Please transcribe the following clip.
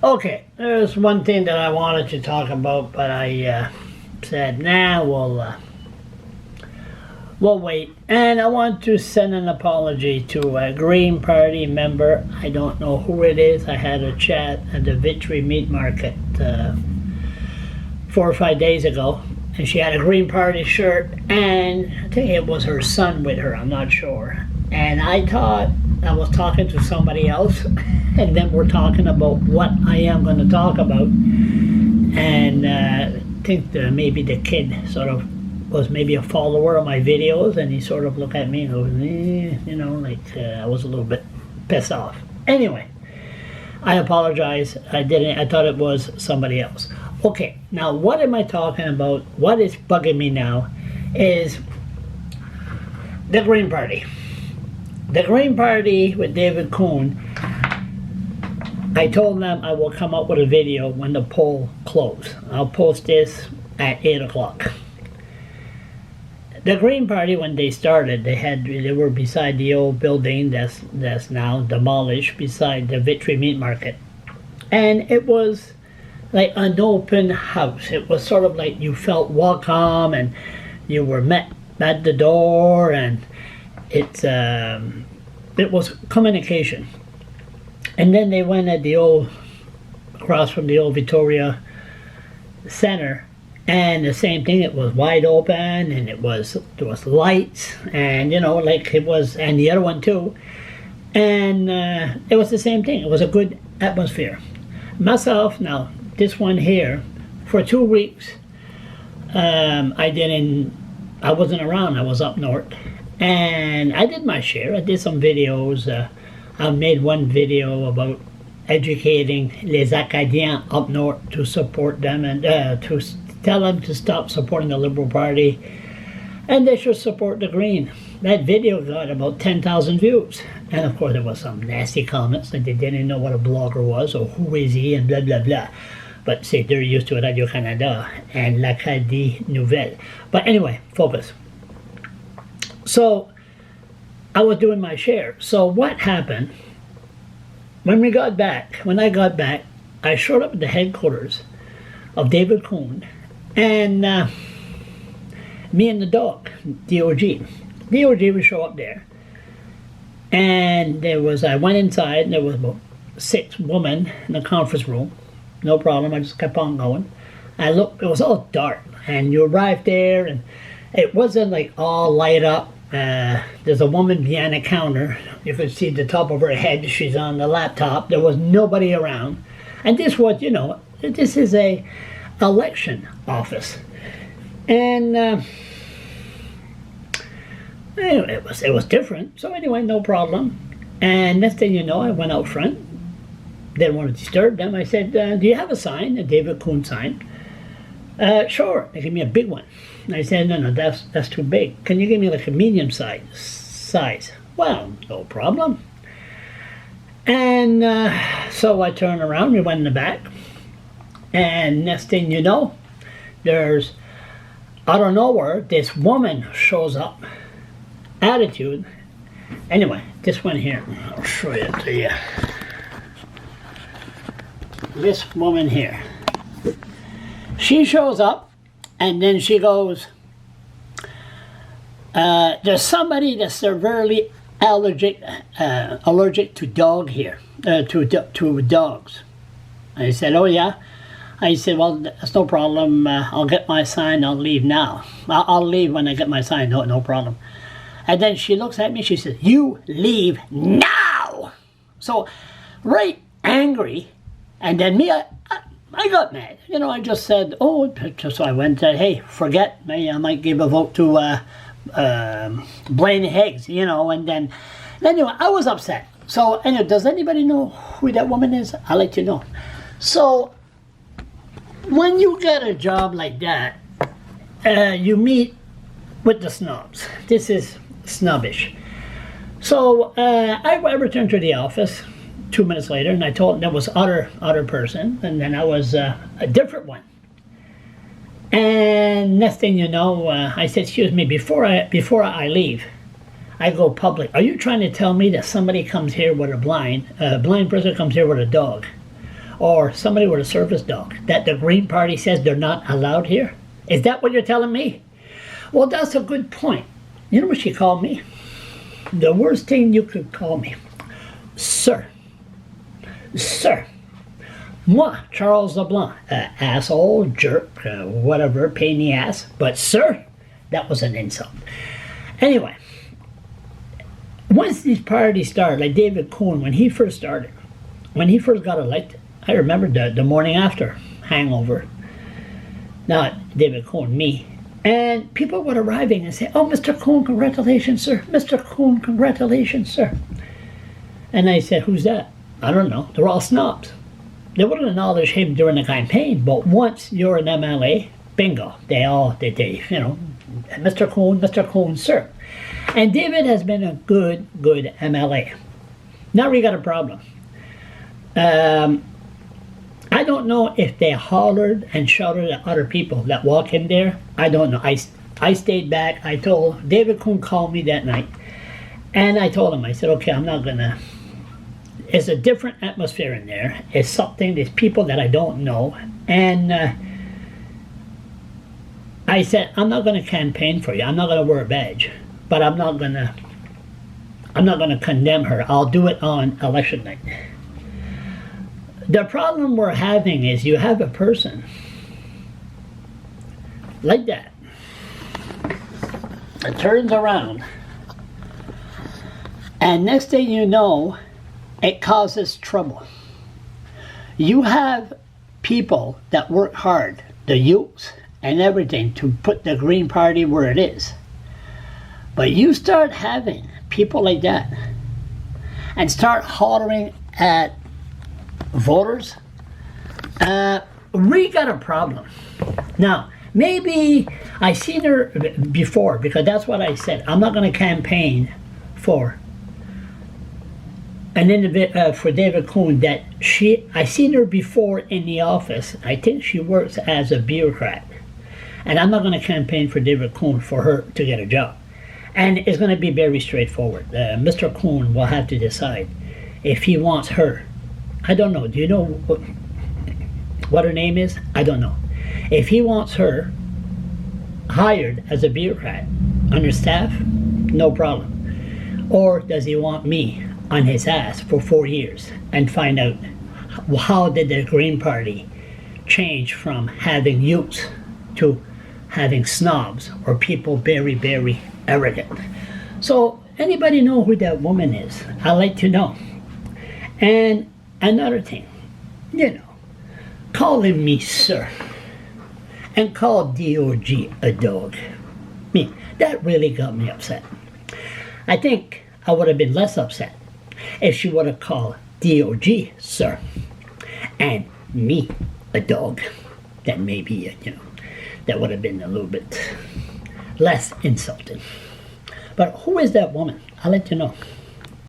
Okay, there's one thing that I wanted to talk about, but I said, nah, we'll wait. And I want to send an apology to a Green Party member. I don't know who it is. I had a chat at the Victory Meat Market 4 or 5 days ago, and she had a Green Party shirt, and I think it was her son with her, I'm not sure. And I thought I was talking to somebody else, and then we're talking about what I am going to talk about. And I think maybe the kid sort of was maybe a follower of my videos, and he sort of looked at me and goes, you know, like I was a little bit pissed off. Anyway, I apologize. I thought it was somebody else. Okay, now what am I talking about? What is bugging me now is the Green Party. The Green Party with David Kuhn. I told them I will come up with a video when the poll closes. I'll post this at 8 o'clock. The Green Party, when they started, they were beside the old building that's now demolished, beside the Victory Meat Market. And it was like an open house. It was sort of like you felt welcome, and you were met at the door, and it was communication. And then they went at the old, across from the old Victoria Center, and the same thing. It was wide open, and there was lights, and you know, like it was, and the other one too. And it was the same thing. It was a good atmosphere. Myself, now this one here, for 2 weeks, I wasn't around. I was up north, and I did my share. I did some videos. I made one video about educating les Acadiens up north to support them, and to tell them to stop supporting the Liberal Party and they should support the Green. That video got about 10,000 views, and of course there was some nasty comments like they didn't know what a blogger was or who is he and blah blah blah. But see, they're used to Radio Canada and l'Acadie Nouvelle. But anyway, focus. So I was doing my share. So what happened when I got back, I showed up at the headquarters of David Kuhn, and me and the dog, DOG. DOG would show up there, and I went inside, and there was about 6 women in the conference room. No problem, I just kept on going. I looked, it was all dark, and you arrived there, and it wasn't like all light up. There's a woman behind a counter. You could see the top of her head. She's on the laptop. There was nobody around. And this was, you know, this is a election office. And anyway, it was different. So anyway, no problem. And next thing you know, I went out front. Didn't want to disturb them. I said, do you have a sign, a David Kuhn sign? Sure. They gave me a big one. And I said, no, that's too big. Can you give me like a medium size? Well, no problem. And so I turned around, we went in the back, and next thing you know, there's, out of nowhere, this woman shows up. Attitude. Anyway, this one here, I'll show it to you. This woman here. She shows up, and then she goes, there's somebody that's severely allergic to dog here, to dogs. I said, oh yeah? I said, well, that's no problem. I'll get my sign, I'll leave now. I'll leave when I get my sign, no problem. And then she looks at me, she says, you leave now! So, right angry, and then me, I got mad. You know, I just said, oh, so I went, hey, forget me, I might give a vote to Blaine Higgs, you know, and then anyway, I was upset. So, anyway, does anybody know who that woman is? I'll let you know. So, when you get a job like that, you meet with the snobs. This is snobbish. So, I returned to the office 2 minutes later, and I told them there was other person, and then I was a different one. And next thing you know, I said, excuse me, before I leave, I go public. Are you trying to tell me that somebody comes here with a blind person comes here with a dog? or somebody with a service dog that the Green Party says they're not allowed here? Is that what you're telling me? Well, that's a good point. You know what she called me? The worst thing you could call me. Sir. Sir. Moi, Charles LeBlanc. Asshole, jerk, whatever, pain in the ass. But sir, that was an insult. Anyway, once these parties started, like David Cohn, when he first started, when he first got elected, I remember the morning after hangover. Not David Cohn, me. And people were arriving and say, "Oh, Mr. Cohn, congratulations, sir. Mr. Cohn, congratulations, sir." And I said, "Who's that?" "I don't know. They're all snobs." They wouldn't acknowledge him during the campaign, but once you're an MLA, bingo, they you know, Mr. Cohn, sir. And David has been a good MLA. Now we got a problem. I don't know if they hollered and shouted at other people that walk in there. I don't know. I stayed back. I told David Cohn called me that night, and I told him, I said, okay, I'm not gonna. It's a different atmosphere in there. It's something. There's people that I don't know, and I said, I'm not gonna campaign for you. I'm not gonna wear a badge, but I'm not gonna condemn her. I'll do it on election night. The problem we're having is you have a person like that. It turns around, and next thing you know, it causes trouble. You have people that work hard, the youths and everything, to put the Green Party where it is. But you start having people like that and start hollering at voters, we got a problem. Now, maybe I seen her before, because that's what I said. I'm not going to campaign for an individual, for David Cohn. That I seen her before in the office. I think she works as a bureaucrat, and I'm not going to campaign for David Cohn for her to get a job. And it's going to be very straightforward. Mr. Cohn will have to decide if he wants her. I don't know. Do you know what her name is? I don't know. If he wants her hired as a bureaucrat on his staff, no problem. Or does he want me on his ass for 4 years and find out how did the Green Party change from having youths to having snobs or people very, very arrogant? So anybody know who that woman is? I'd like to know. And another thing, you know, calling me sir and call DOG a dog, that really got me upset. I think I would have been less upset if she would have called DOG sir and me a dog. Then maybe, you know, that would have been a little bit less insulting. But who is that woman? I'll let you know.